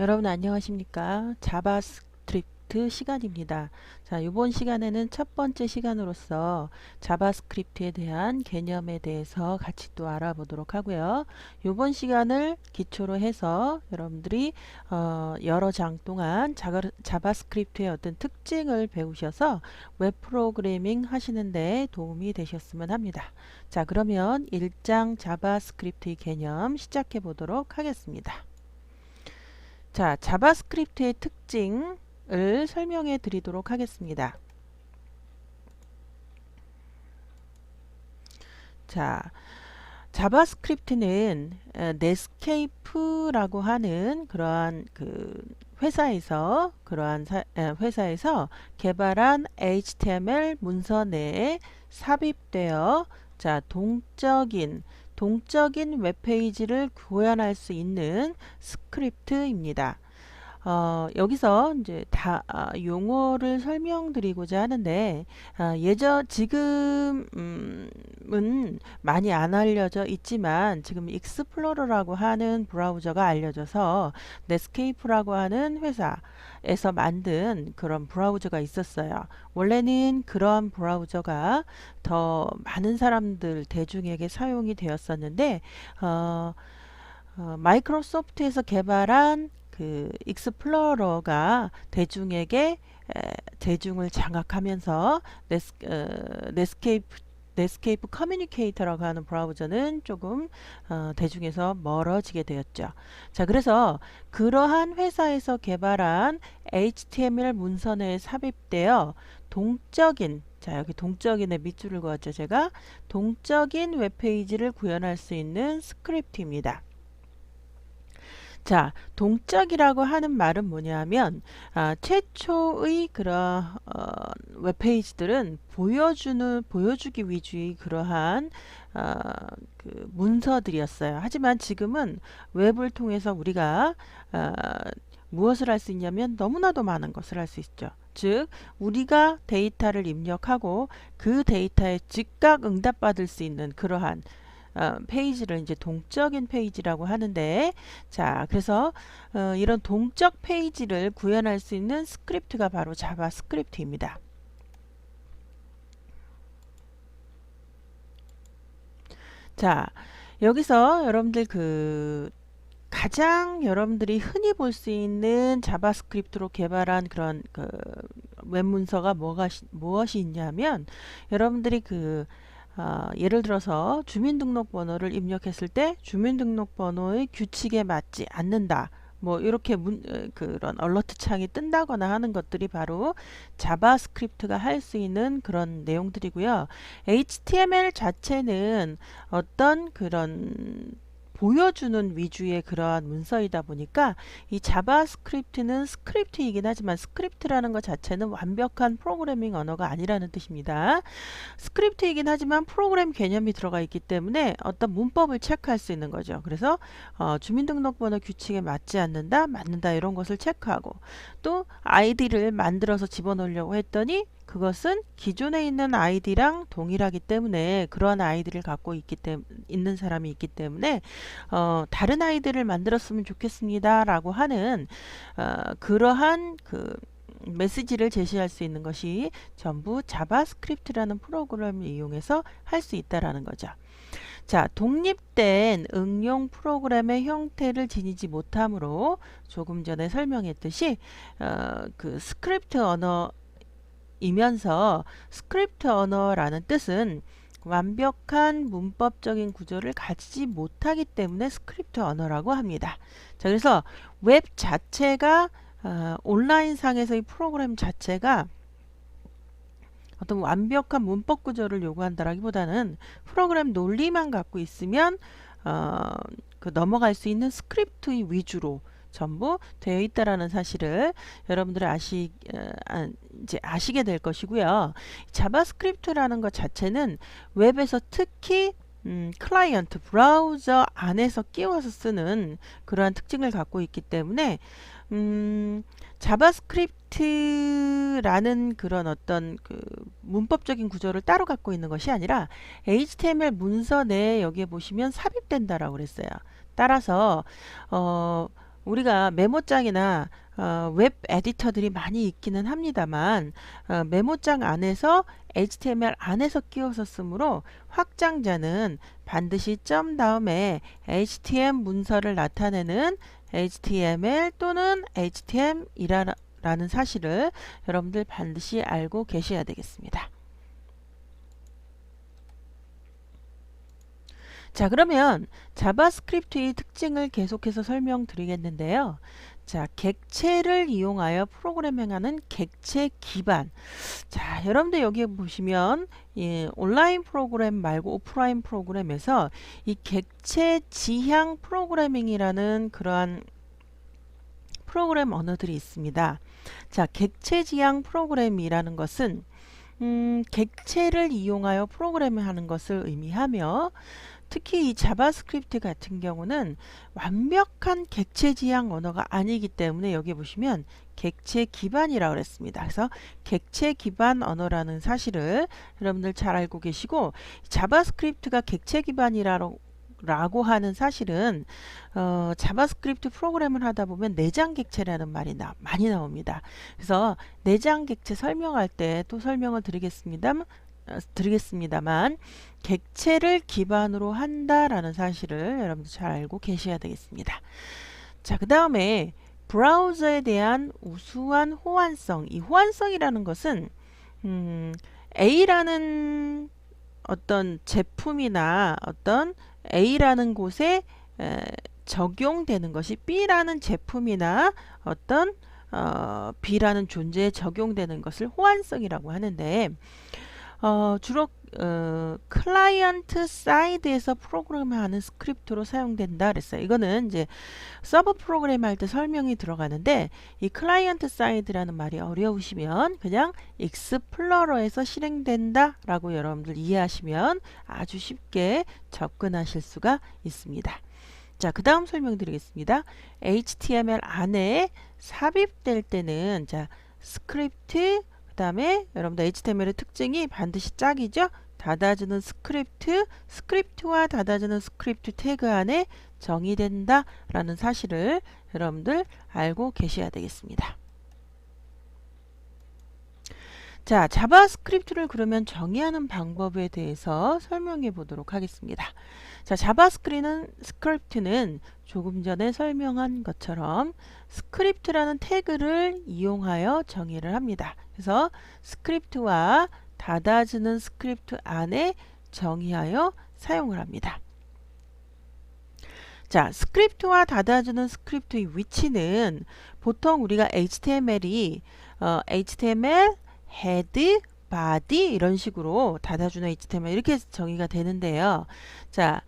여러분 안녕하십니까? 자바스크립트 시간입니다. 자, 이번 시간에는 첫 번째 시간으로서 자바스크립트에 대한 개념에 대해서 같이 또 알아보도록 하고요. 이번 시간을 기초로 해서 여러분들이 여러 장 동안 자바스크립트의 어떤 특징을 배우셔서 웹 프로그래밍 하시는데 도움이 되셨으면 합니다. 자, 그러면 1장 자바스크립트의 개념 시작해 보도록 하겠습니다. 자, 자바스크립트의 특징을 설명해 드리도록 하겠습니다. 자, 자바스크립트는 넷스케이프라고 하는 그러한 회사에서 개발한 HTML 문서 내에 삽입되어 동적인 웹페이지를 구현할 수 있는 스크립트입니다. 여기서 이제 용어를 설명드리고자 하는데, 지금은 많이 안 알려져 있지만, 지금 익스플로러라고 하는 브라우저가 알려져서, 넷스케이프라고 하는 회사에서 만든 그런 브라우저가 있었어요. 원래는 그런 브라우저가 더 많은 사람들, 대중에게 사용이 되었었는데, 마이크로소프트에서 개발한 익스플로러가 대중을 장악하면서 넷스케이프 커뮤니케이터라고 하는 브라우저는 조금 대중에서 멀어지게 되었죠. 자, 그래서 그러한 회사에서 개발한 HTML 문서에 삽입되어 여기 동적인의 밑줄을 그었죠. 제가 동적인 웹페이지를 구현할 수 있는 스크립트입니다. 자, 동적이라고 하는 말은 뭐냐면 최초의 그런 웹페이지들은 보여주기 위주의 그러한 문서들이었어요. 하지만 지금은 웹을 통해서 우리가 무엇을 할 수 있냐면 너무나도 많은 것을 할 수 있죠. 즉, 우리가 데이터를 입력하고 그 데이터에 즉각 응답받을 수 있는 그러한 페이지를 이제 동적인 페이지라고 하는데, 자, 그래서 이런 동적 페이지를 구현할 수 있는 스크립트가 바로 자바스크립트입니다. 자, 여기서 여러분들 가장 여러분들이 흔히 볼 수 있는 자바스크립트로 개발한 그런 웹 문서가 무엇이 있냐면, 여러분들이 예를 들어서 주민등록번호를 입력했을 때 주민등록번호의 규칙에 맞지 않는다. 뭐 이렇게 그런 얼러트 창이 뜬다거나 하는 것들이 바로 자바스크립트가 할 수 있는 그런 내용들이고요. HTML 자체는 어떤 그런 보여주는 위주의 그러한 문서이다 보니까 이 자바스크립트는 스크립트이긴 하지만 스크립트라는 것 자체는 완벽한 프로그래밍 언어가 아니라는 뜻입니다. 스크립트이긴 하지만 프로그램 개념이 들어가 있기 때문에 어떤 문법을 체크할 수 있는 거죠. 그래서 주민등록번호 규칙에 맞지 않는다, 맞는다 이런 것을 체크하고 또 아이디를 만들어서 집어넣으려고 했더니 그것은 기존에 있는 아이디랑 동일하기 때문에 그러한 아이디를 갖고 있는 사람이 있기 때문에 다른 아이디를 만들었으면 좋겠습니다 라고 하는 그러한 메시지를 제시할 수 있는 것이 전부 자바스크립트라는 프로그램을 이용해서 할 수 있다라는 거죠. 자, 독립된 응용 프로그램의 형태를 지니지 못하므로 조금 전에 설명했듯이 스크립트 언어이면서 스크립트 언어라는 뜻은 완벽한 문법적인 구조를 가지지 못하기 때문에 스크립트 언어라고 합니다. 자, 그래서 웹 자체가 온라인상에서의 프로그램 자체가 어떤 완벽한 문법 구조를 요구한다라기보다는 프로그램 논리만 갖고 있으면 넘어갈 수 있는 스크립트 위주로 전부 되어 있다라는 사실을 여러분들이 이제 아시게 될 것이고요. 자바스크립트라는 것 자체는 웹에서 특히 클라이언트, 브라우저 안에서 끼워서 쓰는 그러한 특징을 갖고 있기 때문에 자바스크립트라는 그런 어떤 문법적인 구조를 따로 갖고 있는 것이 아니라 HTML 문서 내에 여기에 보시면 삽입된다라고 그랬어요. 따라서 우리가 메모장이나 웹 에디터들이 많이 있기는 합니다만 메모장 안에서 HTML 안에서 끼워서 쓰므로 확장자는 반드시 점 다음에 HTML 문서를 나타내는 HTML 또는 HTML이라는 사실을 여러분들 반드시 알고 계셔야 되겠습니다. 자, 그러면 자바스크립트의 특징을 계속해서 설명드리겠는데요. 자, 객체를 이용하여 프로그래밍하는 객체 기반. 자, 여러분들 여기 보시면 온라인 프로그램 말고 오프라인 프로그램에서 이 객체 지향 프로그래밍이라는 그러한 프로그램 언어들이 있습니다. 자, 객체 지향 프로그램이라는 것은 객체를 이용하여 프로그램을 하는 것을 의미하며 특히 이 자바스크립트 같은 경우는 완벽한 객체 지향 언어가 아니기 때문에 여기 보시면 객체 기반이라고 그랬습니다. 그래서 객체 기반 언어라는 사실을 여러분들 잘 알고 계시고 자바스크립트가 객체 기반이라고 하는 사실은 자바스크립트 프로그램을 하다 보면 내장 객체라는 말이 많이 나옵니다. 그래서 내장 객체 설명할 때 또 설명을 드리겠습니다만 객체를 기반으로 한다라는 사실을 여러분들 잘 알고 계셔야 되겠습니다. 자, 그 다음에 브라우저에 대한 우수한 호환성. 이 호환성이라는 것은 A라는 어떤 제품이나 어떤 A라는 곳에 적용되는 것이 B라는 제품이나 어떤 B라는 존재에 적용되는 것을 호환성이라고 하는데 주로 클라이언트 사이드에서 프로그램하는 스크립트로 사용된다 그랬어요. 이거는 이제 서버 프로그램 할 때 설명이 들어가는데 이 클라이언트 사이드라는 말이 어려우시면 그냥 익스플로러에서 실행된다 라고 여러분들 이해하시면 아주 쉽게 접근하실 수가 있습니다. 자, 그 다음 설명드리겠습니다. HTML 안에 삽입될 때는 자, 스크립트 그 다음에 여러분들 HTML의 특징이 반드시 짝이죠. 닫아주는 스크립트, 스크립트와 닫아주는 스크립트 태그 안에 정의된다 라는 사실을 여러분들 알고 계셔야 되겠습니다. 자, 자바스크립트를 그러면 정의하는 방법에 대해서 설명해 보도록 하겠습니다. 자, 자바스크립트는 조금 전에 설명한 것처럼 스크립트라는 태그를 이용하여 정의를 합니다. 그래서 스크립트와 닫아주는 스크립트 안에 정의하여 사용을 합니다. 자, 스크립트와 닫아주는 스크립트의 위치는 보통 우리가 HTML이 HTML, 헤드, 바디 이런 식으로 닫아주는 HTML 이렇게 정의가 되는데요. 자,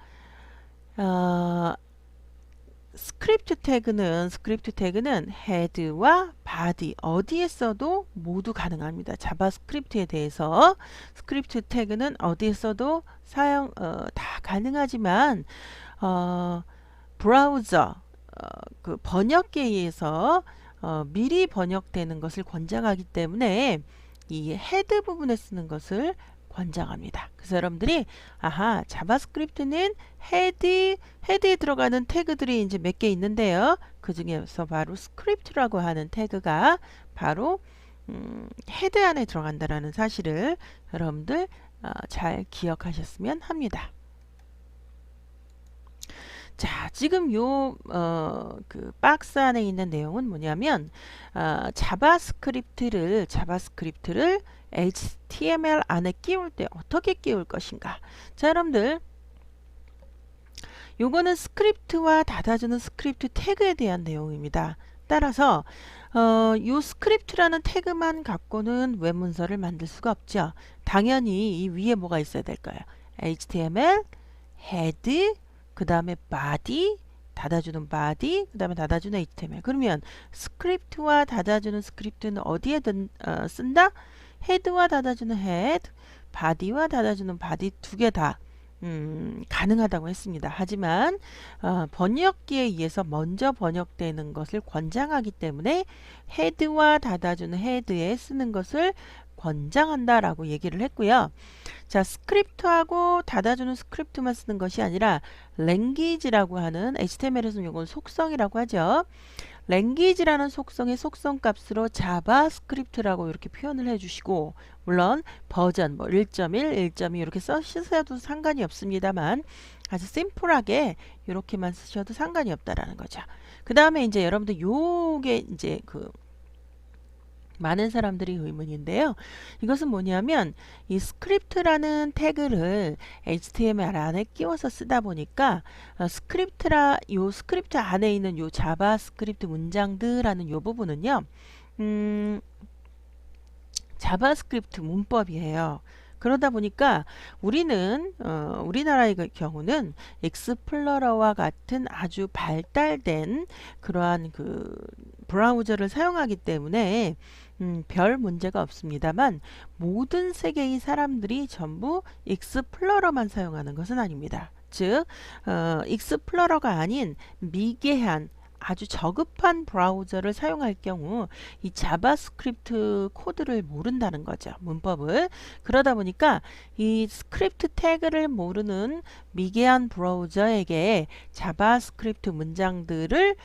스크립트 태그는 헤드와 바디 어디에 써도 모두 가능합니다. 자바스크립트에 대해서 스크립트 태그는 어디에 써도 사용 다 가능하지만 브라우저 그 번역기에 의해서 미리 번역되는 것을 권장하기 때문에 이 헤드 부분에 쓰는 것을 권장합니다. 그래서 여러분들이 아하, 자바스크립트는 헤드에 들어가는 태그들이 이제 몇 개 있는데요. 그 중에서 바로 스크립트라고 하는 태그가 바로 헤드 안에 들어간다라는 사실을 여러분들 잘 기억하셨으면 합니다. 자, 지금 그 박스 안에 있는 내용은 뭐냐면 자바스크립트를 HTML 안에 끼울 때 어떻게 끼울 것인가. 자, 여러분들 요거는 스크립트와 닫아주는 스크립트 태그에 대한 내용입니다. 따라서 요 스크립트라는 태그만 갖고는 웹 문서를 만들 수가 없죠. 당연히 이 위에 뭐가 있어야 될까요? HTML, 헤드, 그 다음에 body, 닫아주는 body, 그 다음에 닫아주는 HTML. 그러면 스크립트와 닫아주는 스크립트는 어디에 쓴다? 헤드와 닫아주는 헤드, body와 닫아주는 body 두 개 다 가능하다고 했습니다. 하지만 번역기에 의해서 먼저 번역되는 것을 권장하기 때문에 헤드와 닫아주는 헤드에 쓰는 것을 권장한다라고 얘기를 했고요. 자, 스크립트하고 닫아주는 스크립트만 쓰는 것이 아니라 랭귀지라고 하는 HTML에서는 이건 속성이라고 하죠. 랭귀지라는 속성의 속성 값으로 자바스크립트라고 이렇게 표현을 해주시고, 물론 버전 뭐 1.1, 1.2 이렇게 쓰셔도 상관이 없습니다만 아주 심플하게 이렇게만 쓰셔도 상관이 없다라는 거죠. 그 다음에 이제 여러분들 요게 이제 많은 사람들이 의문인데요. 이것은 뭐냐면 이 스크립트라는 태그를 HTML 안에 끼워서 쓰다 보니까 요 스크립트 안에 있는 요 자바스크립트 문장들라는 요 부분은요. 자바스크립트 문법이에요. 그러다 보니까 우리는 우리나라의 경우는 익스플로러와 같은 아주 발달된 그러한 브라우저를 사용하기 때문에 별 문제가 없습니다만 모든 세계의 사람들이 전부 익스플로러만 사용하는 것은 아닙니다. 즉 익스플로러가 아닌 미개한 아주 저급한 브라우저를 사용할 경우 이 자바스크립트 코드를 모른다는 거죠. 문법을. 그러다 보니까 이 스크립트 태그를 모르는 미개한 브라우저에게 자바스크립트 문장들을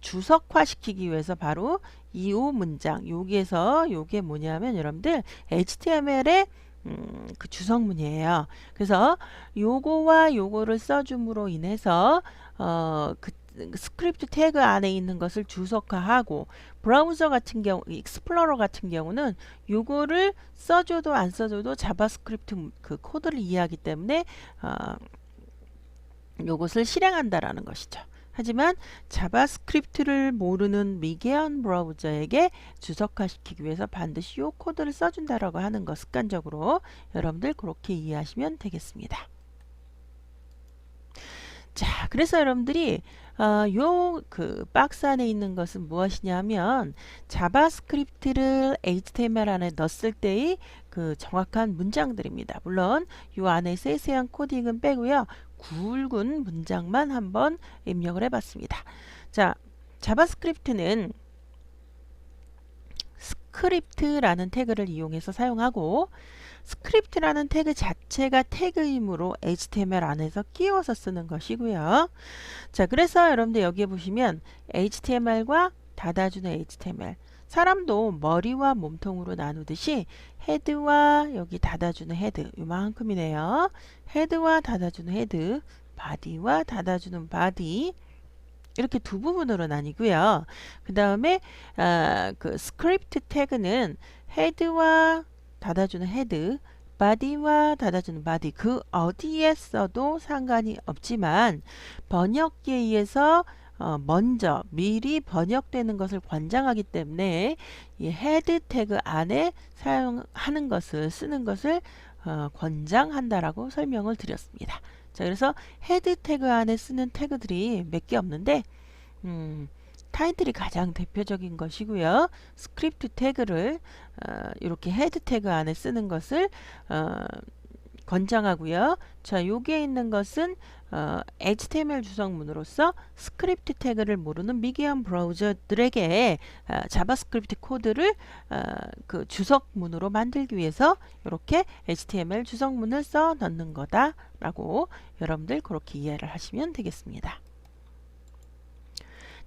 주석화시키기 위해서 바로 이5 문장, 여기에서 요게 뭐냐면 여러분들 HTML의 그 주석문이에요. 그래서 요거와 요거를 써줌으로 인해서 스크립트 태그 안에 있는 것을 주석화하고, 브라우저 같은 경우, 익스플로러 같은 경우는 요거를 써줘도 안 써줘도 자바스크립트 그 코드를 이해하기 때문에 요것을 실행한다라는 것이죠. 하지만 자바스크립트를 모르는 미개한 브라우저에게 주석화시키기 위해서 반드시 요 코드를 써준다라고 하는 거 습관적으로 여러분들 그렇게 이해하시면 되겠습니다. 자, 그래서 여러분들이 요 박스 안에 있는 것은 무엇이냐면 자바스크립트를 HTML 안에 넣었을 때의 정확한 문장들입니다. 물론 요 안에 세세한 코딩은 빼고요. 굵은 문장만 한번 입력을 해봤습니다. 자, 자바스크립트는 스크립트라는 태그를 이용해서 사용하고, 스크립트라는 태그 자체가 태그이므로 HTML 안에서 끼워서 쓰는 것이고요. 자, 그래서 여러분들 여기에 보시면 HTML과 닫아주는 HTML, 사람도 머리와 몸통으로 나누듯이 헤드와 여기 닫아주는 헤드, 요만큼이네요. 헤드와 닫아주는 헤드, 바디와 닫아주는 바디, 이렇게 두 부분으로 나뉘고요. 그 다음에 스크립트 태그는 헤드와 닫아주는 헤드, 바디와 닫아주는 바디, 그 어디에 써도 상관이 없지만 번역기에 의해서 먼저 미리 번역되는 것을 권장하기 때문에 이 헤드 태그 안에 사용하는 것을 쓰는 것을 권장한다라고 설명을 드렸습니다. 자, 그래서 헤드 태그 안에 쓰는 태그들이 몇 개 없는데 타이틀이 가장 대표적인 것이고요. 스크립트 태그를 이렇게 헤드 태그 안에 쓰는 것을 권장하고요. 자, 여기에 있는 것은 HTML 주석문으로서 스크립트 태그를 모르는 미개한 브라우저들에게 자바스크립트 코드를 그 주석문으로 만들기 위해서 이렇게 HTML 주석문을 써 넣는 거다라고 여러분들 그렇게 이해를 하시면 되겠습니다.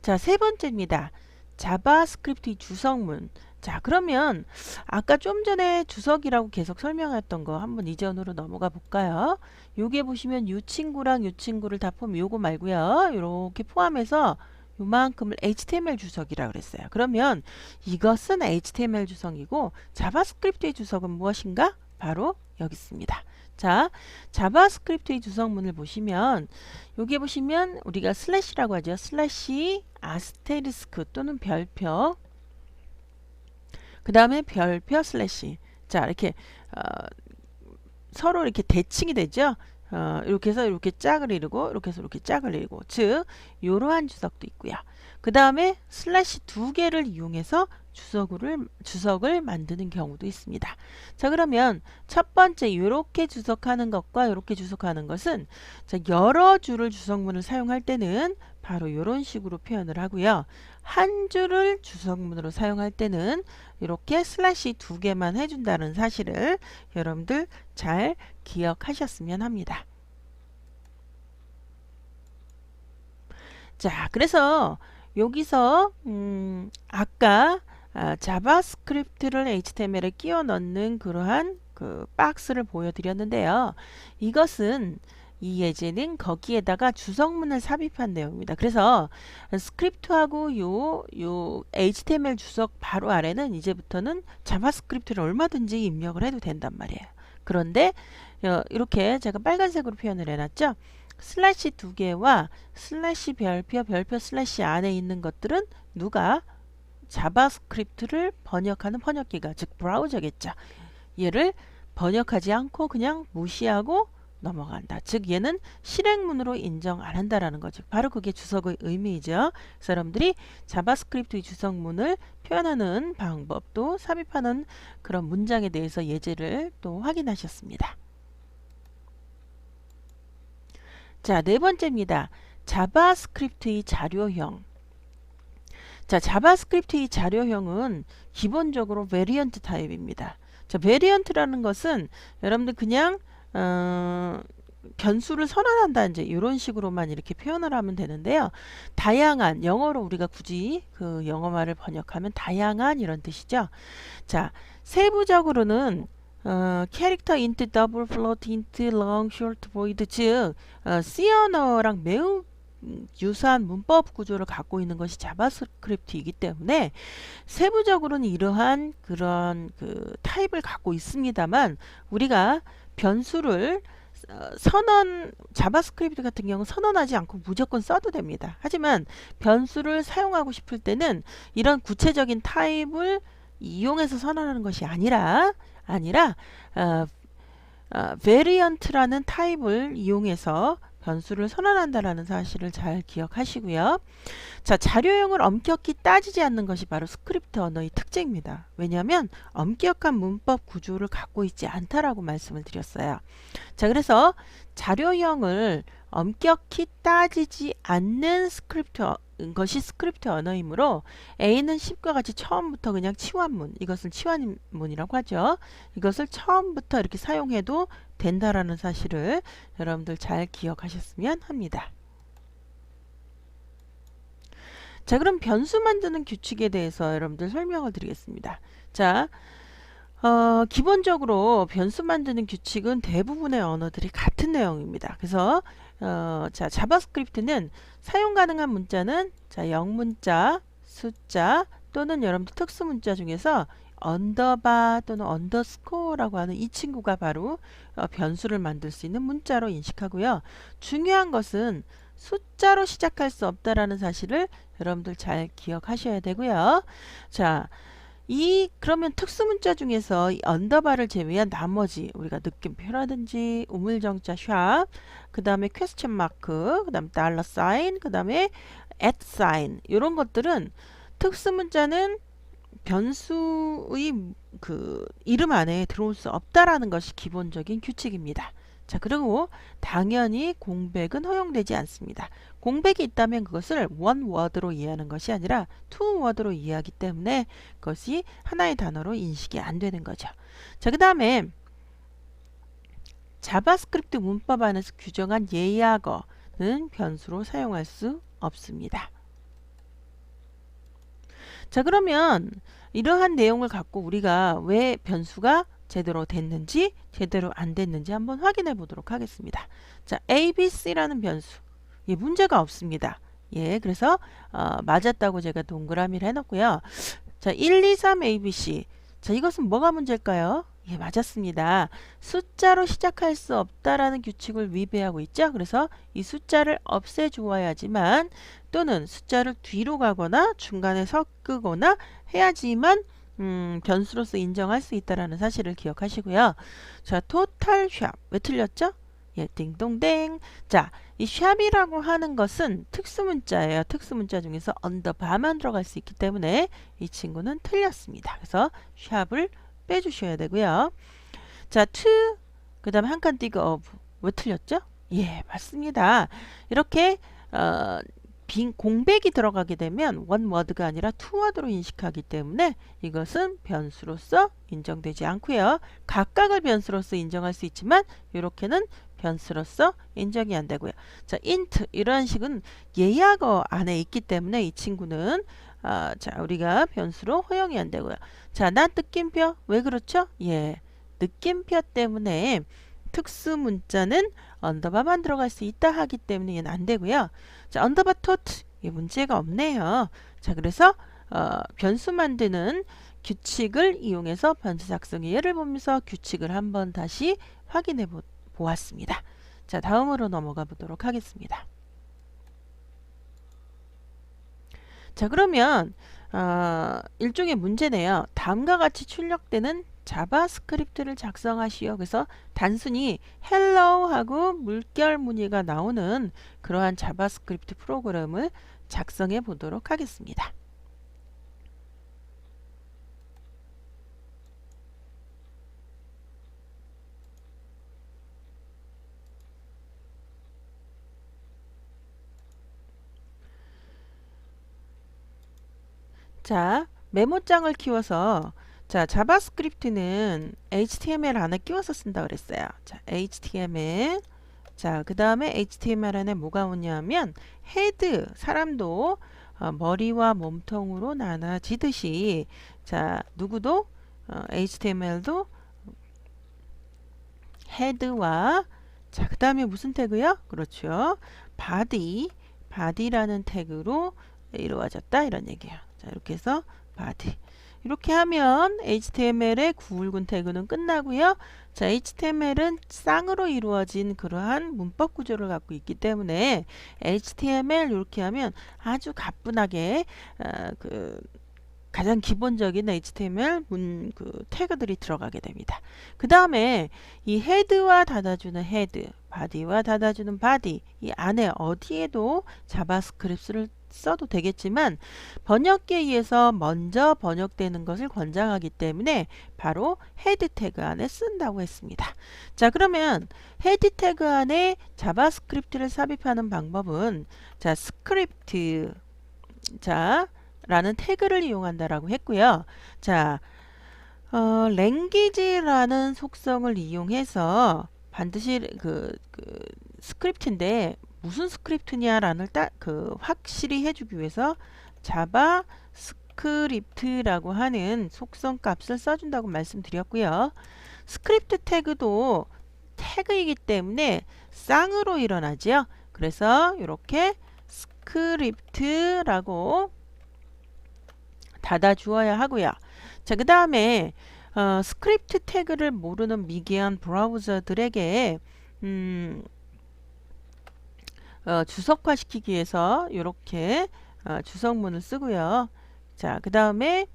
자, 세 번째입니다. 자바스크립트 주석문. 자, 그러면 아까 좀 전에 주석이라고 계속 설명했던 거 한번 이전으로 넘어가 볼까요? 요게 보시면 요 친구랑 요 친구를 다 포함, 요거 말고요. 요렇게 포함해서 요만큼을 HTML 주석이라고 그랬어요. 그러면 이것은 HTML 주석이고 자바스크립트의 주석은 무엇인가? 바로 여기 있습니다. 자, 자바스크립트의 주석문을 보시면 여기 보시면 우리가 슬래시라고 하죠. 슬래시 아스테리스크 또는 별표, 그 다음에 별표 슬래시. 자, 이렇게 서로 이렇게 대칭이 되죠. 이렇게 해서 이렇게 짝을 이루고 이렇게 해서 이렇게 짝을 이루고, 즉 이러한 주석도 있고요. 그 다음에 슬래시 두 개를 이용해서 주석을 만드는 경우도 있습니다. 자, 그러면 첫 번째 이렇게 주석하는 것과 이렇게 주석하는 것은 자, 여러 줄을 주석문을 사용할 때는 바로 이런 식으로 표현을 하고요. 한 줄을 주석문으로 사용할 때는 이렇게 슬래시 2개만 해준다는 사실을 여러분들 잘 기억하셨으면 합니다. 자, 그래서 여기서 아까 자바스크립트를 HTML에 끼워 넣는 그러한 그 박스를 보여드렸는데요. 이것은 이 예제는 거기에다가 주석문을 삽입한 내용입니다. 그래서 스크립트하고 요 HTML 주석 바로 아래는 이제부터는 자바스크립트를 얼마든지 입력을 해도 된단 말이에요. 그런데 이렇게 제가 빨간색으로 표현을 해놨죠. 슬래시 2개와 슬래시 별표 슬래시 안에 있는 것들은 누가 자바스크립트를 번역하는 번역기가 즉 브라우저겠죠. 얘를 번역하지 않고 그냥 무시하고 넘어간다. 즉 얘는 실행문으로 인정 안 한다라는 거죠. 바로 그게 주석의 의미이죠. 그래서 여러분들이 자바스크립트의 주석문을 표현하는 방법도 삽입하는 그런 문장에 대해서 예제를 또 확인하셨습니다. 자, 네 번째입니다. 자바스크립트의 자료형. 자, 자바스크립트의 자료형은 기본적으로 베리언트 타입입니다. 자, 베리언트라는 것은 여러분들 그냥 변수를 선언한다 이제 이런 식으로만 이렇게 표현을 하면 되는데요. 다양한 영어로 우리가 굳이 그 영어말을 번역하면 다양한 이런 뜻이죠. 자, 세부적으로는 캐릭터 인트 더블 플로트 인트 롱 쇼트 보이드 즉 C 언어랑 매우 유사한 문법 구조를 갖고 있는 것이 자바스크립트이기 때문에 세부적으로는 이러한 그런 그 타입을 갖고 있습니다만 우리가 변수를 자바스크립트 같은 경우는 선언하지 않고 무조건 써도 됩니다. 하지만 변수를 사용하고 싶을 때는 이런 구체적인 타입을 이용해서 선언하는 것이 아니라 variant라는 타입을 이용해서 변수를 선언한다라는 사실을 잘 기억하시고요. 자, 자료형을 엄격히 따지지 않는 것이 바로 스크립트 언어의 특징입니다. 왜냐하면 엄격한 문법 구조를 갖고 있지 않다라고 말씀을 드렸어요. 자, 그래서 자료형을 엄격히 따지지 않는 것이 스크립트 언어이므로 A는 10과 같이 처음부터 그냥 치환문, 이것을 치환문이라고 하죠. 이것을 처음부터 이렇게 사용해도 된다라는 사실을 여러분들 잘 기억하셨으면 합니다. 자, 그럼 변수 만드는 규칙에 대해서 여러분들 설명을 드리겠습니다. 자, 기본적으로 변수 만드는 규칙은 대부분의 언어들이 같은 내용입니다. 그래서 자, 자바스크립트는 사용 가능한 문자는 자, 영문자, 숫자 또는 여러분들 특수 문자 중에서 언더바 또는 언더스코어라고 하는 이 친구가 바로 변수를 만들 수 있는 문자로 인식하고요. 중요한 것은 숫자로 시작할 수 없다라는 사실을 여러분들 잘 기억하셔야 되고요. 자, 그러면 특수 문자 중에서 이 언더바를 제외한 나머지 우리가 느낌표라든지 우물정자 샵, 그 다음에 퀘스천 마크, 그 다음에 달러 사인, 그 다음에 앳 사인 이런 것들은 특수 문자는 변수의 그 이름 안에 들어올 수 없다라는 것이 기본적인 규칙입니다. 자, 그리고 당연히 공백은 허용되지 않습니다. 공백이 있다면 그것을 one word로 이해하는 것이 아니라 two word로 이해하기 때문에 그것이 하나의 단어로 인식이 안 되는 거죠. 자, 그 다음에 자바스크립트 문법 안에서 규정한 예약어는 변수로 사용할 수 없습니다. 자, 그러면 이러한 내용을 갖고 우리가 왜 변수가 제대로 됐는지 제대로 안 됐는지 한번 확인해 보도록 하겠습니다. 자, ABC라는 변수 예, 문제가 없습니다. 예, 그래서 맞았다고 제가 동그라미를 해놓고요. 자, 1, 2, 3 ABC 자, 이것은 뭐가 문제일까요? 예, 맞았습니다. 숫자로 시작할 수 없다라는 규칙을 위배하고 있죠. 그래서 이 숫자를 없애주어야지만 또는 숫자를 뒤로 가거나 중간에 섞거나 해야지만 변수로서 인정할 수 있다라는 사실을 기억하시고요. 자, 토탈 샵 왜 틀렸죠? 예, 띵동댕. 자, 이 샵이라고 하는 것은 특수문자예요. 특수문자 중에서 언더바만 들어갈 수 있기 때문에 이 친구는 틀렸습니다. 그래서 샵을 빼주셔야 되고요. 자, to, 그 다음에 한 칸 띄고 of. 왜 틀렸죠? 예, 맞습니다. 이렇게 빈 공백이 들어가게 되면 one word가 아니라 two word로 인식하기 때문에 이것은 변수로서 인정되지 않고요. 각각을 변수로서 인정할 수 있지만 이렇게는 변수로서 인정이 안 되고요. 자, int 이런 식은 예약어 안에 있기 때문에 이 친구는 자, 우리가 변수로 허용이 안 되고요. 자, not 느낌표 왜 그렇죠? 예, 느낌표 때문에 특수 문자는 언더바만 들어갈 수 있다 하기 때문에 얘는 안 되고요. 자, 언더바 토트 이 문제가 없네요. 자, 그래서 변수 만드는 규칙을 이용해서 변수 작성의 예를 보면서 규칙을 한번 다시 확인해 보았습니다. 자, 다음으로 넘어가 보도록 하겠습니다. 자, 그러면 일종의 문제네요. 다음과 같이 출력되는 자바스크립트를 작성하시오. 그래서 단순히 헬로우하고 물결 무늬가 나오는 그러한 자바스크립트 프로그램을 작성해 보도록 하겠습니다. 자, 메모장을 키워서 자, 자바스크립트는 HTML 안에 끼워서 쓴다 그랬어요. 자, HTML. 자, 그 다음에 HTML 안에 뭐가 오냐면 헤드, 사람도 머리와 몸통으로 나눠지듯이 자, 누구도 HTML도 헤드와 자, 그 다음에 무슨 태그요? 그렇죠. body라는 태그로 이루어졌다 이런 얘기예요. 자, 이렇게 해서 body. 이렇게 하면 HTML의 구울군 태그는 끝나고요. 자, HTML은 쌍으로 이루어진 그러한 문법 구조를 갖고 있기 때문에 HTML 이렇게 하면 아주 가뿐하게 가장 기본적인 HTML 태그들이 들어가게 됩니다. 그 다음에 이 헤드와 닫아주는 헤드, 바디와 닫아주는 바디, 이 안에 어디에도 자바스크립트를 써도 되겠지만 번역기에 의해서 먼저 번역되는 것을 권장하기 때문에 바로 헤드 태그 안에 쓴다고 했습니다. 자, 그러면 헤드 태그 안에 자바스크립트를 삽입하는 방법은 자, 스크립트 라는 태그를 이용한다라고 했고요. 자, 랭귀지라는 속성을 이용해서 반드시 스크립트인데 무슨 스크립트냐라는 확실히 해주기 위해서 자바스크립트라고 하는 속성 값을 써준다고 말씀드렸고요. 스크립트 태그도 태그이기 때문에 쌍으로 일어나죠. 그래서 이렇게 스크립트라고 닫아 주어야 하고요. 자, 그 다음에 스크립트 태그를 모르는 미개한 브라우저들에게 주석화 시키기 위해서 이렇게 주석문을 쓰고요. 자, 그 다음에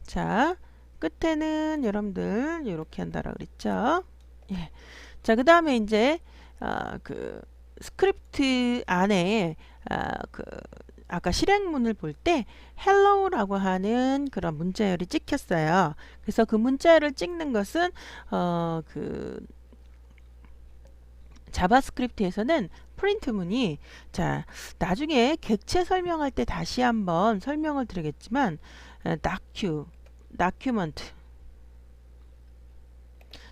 자, 끝에는 여러분들 이렇게 한다라 그랬죠. 예. 자, 그 다음에 이제 스크립트 안에 아까 실행문을 볼 때 hello라고 하는 그런 문자열이 찍혔어요. 그래서 그 문자열을 찍는 것은 자바스크립트에서는 프린트문이 자, 나중에 객체 설명할 때 다시 한번 설명을 드리겠지만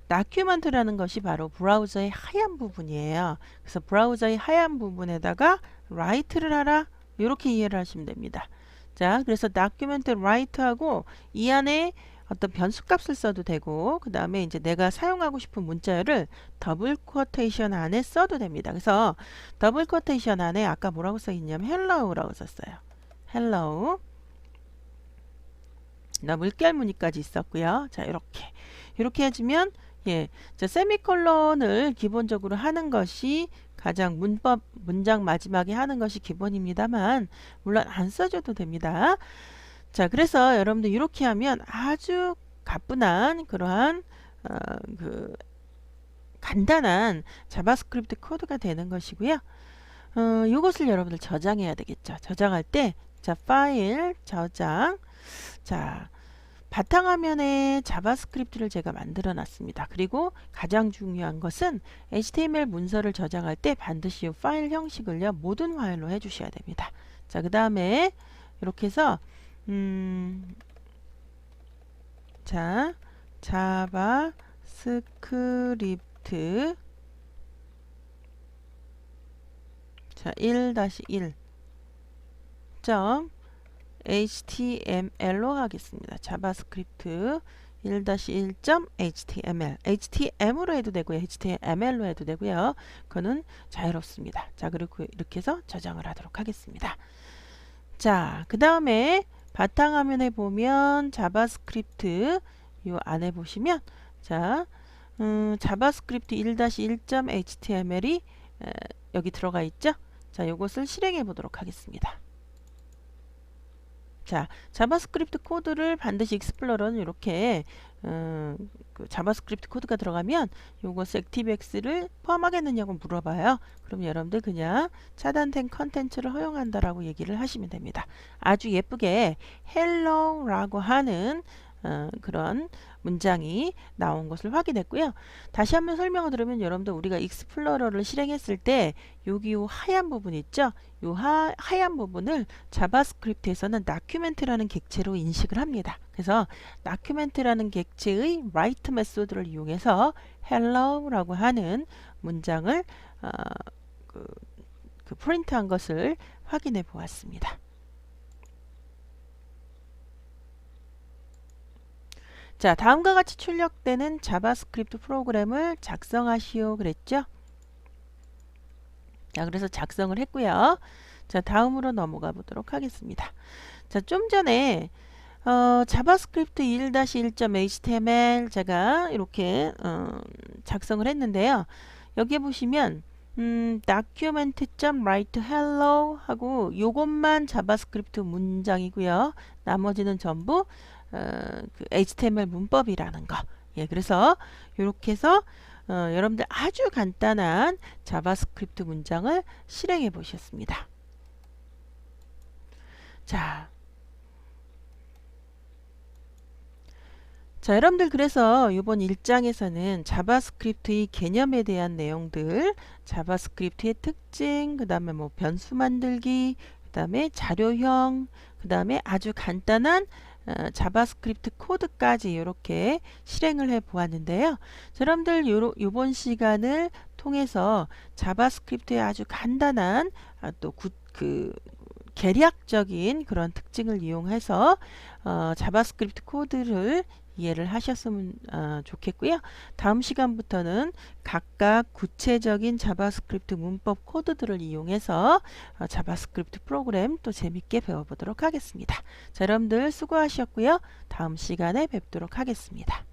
다큐먼트라는 것이 바로 브라우저의 하얀 부분이에요. 그래서 브라우저의 하얀 부분에다가 write를 하라 이렇게 이해를 하시면 됩니다. 자, 그래서 document write하고 이 안에 어떤 변수값을 써도 되고 그 다음에 이제 내가 사용하고 싶은 문자열을 더블 쿼테이션 안에 써도 됩니다. 그래서 더블 쿼테이션 안에 아까 뭐라고 써 있냐면 hello라고 썼어요. hello. 나 물결 무늬까지 있었고요. 자, 이렇게 해주면 예, 자, 세미콜론을 기본적으로 하는 것이 가장 문장 마지막에 하는 것이 기본입니다만 물론 안 써줘도 됩니다. 자, 그래서 여러분들 이렇게 하면 아주 가뿐한 그러한 그 간단한 자바스크립트 코드가 되는 것이고요. 이것을 여러분들 저장해야 되겠죠. 저장할 때, 자, 파일, 저장. 자, 바탕화면에 자바스크립트를 제가 만들어 놨습니다. 그리고 가장 중요한 것은 HTML 문서를 저장할 때 반드시 이 파일 형식을요, 모든 파일로 해주셔야 됩니다. 자, 그 다음에 이렇게 해서 자, 자바스크립트 자, 1-1 점 HTML로 하겠습니다. 자바스크립트 1-1.html HTML로 해도 되고요. HTML로 해도 되고요. 그거는 자유롭습니다. 자, 그리고 이렇게 해서 저장을 하도록 하겠습니다. 자, 그 다음에 바탕화면에 보면 자바스크립트 요 안에 보시면 자, 자바스크립트 1-1.html이 여기 들어가 있죠. 자, 요것을 실행해 보도록 하겠습니다. 자, 자바스크립트 코드를 반드시 익스플로러는 이렇게 그 자바스크립트 코드가 들어가면 요것을 액티브엑스를 포함하겠느냐고 물어봐요. 그럼 여러분들 그냥 차단된 컨텐츠를 허용한다라고 얘기를 하시면 됩니다. 아주 예쁘게 hello라고 하는 그런 문장이 나온 것을 확인했고요. 다시 한번 설명을 들으면 여러분들 우리가 익스플로러를 실행했을 때 여기 요 하얀 부분 있죠? 요 하얀 부분을 자바스크립트에서는 다큐멘트라는 객체로 인식을 합니다. 그래서 다큐멘트라는 객체의 write 메소드를 이용해서 hello라고 하는 문장을 그 프린트한 것을 확인해 보았습니다. 자, 다음과 같이 출력되는 자바스크립트 프로그램을 작성하시오 그랬죠? 자, 그래서 작성을 했고요. 자, 다음으로 넘어가 보도록 하겠습니다. 자, 좀 전에 자바스크립트 1-1.html 제가 이렇게 작성을 했는데요. 여기에 보시면 document.writehello 하고 요것만 자바스크립트 문장이고요. 나머지는 전부 그 HTML 문법이라는 거. 예, 그래서 이렇게 해서 여러분들 아주 간단한 자바스크립트 문장을 실행해 보셨습니다. 자, 여러분들 그래서 이번 1장에서는 자바스크립트의 개념에 대한 내용들, 자바스크립트의 특징, 그 다음에 뭐 변수 만들기, 그 다음에 자료형, 그 다음에 아주 간단한 자바스크립트 코드까지 이렇게 실행을 해 보았는데요. 여러분들 요번 시간을 통해서 자바스크립트의 아주 간단한 또 계략적인 그런 특징을 이용해서 자바스크립트 코드를 이해를 하셨으면 좋겠고요. 다음 시간부터는 각각 구체적인 자바스크립트 문법 코드들을 이용해서 자바스크립트 프로그램 또 재밌게 배워보도록 하겠습니다. 자, 여러분들 수고하셨고요. 다음 시간에 뵙도록 하겠습니다.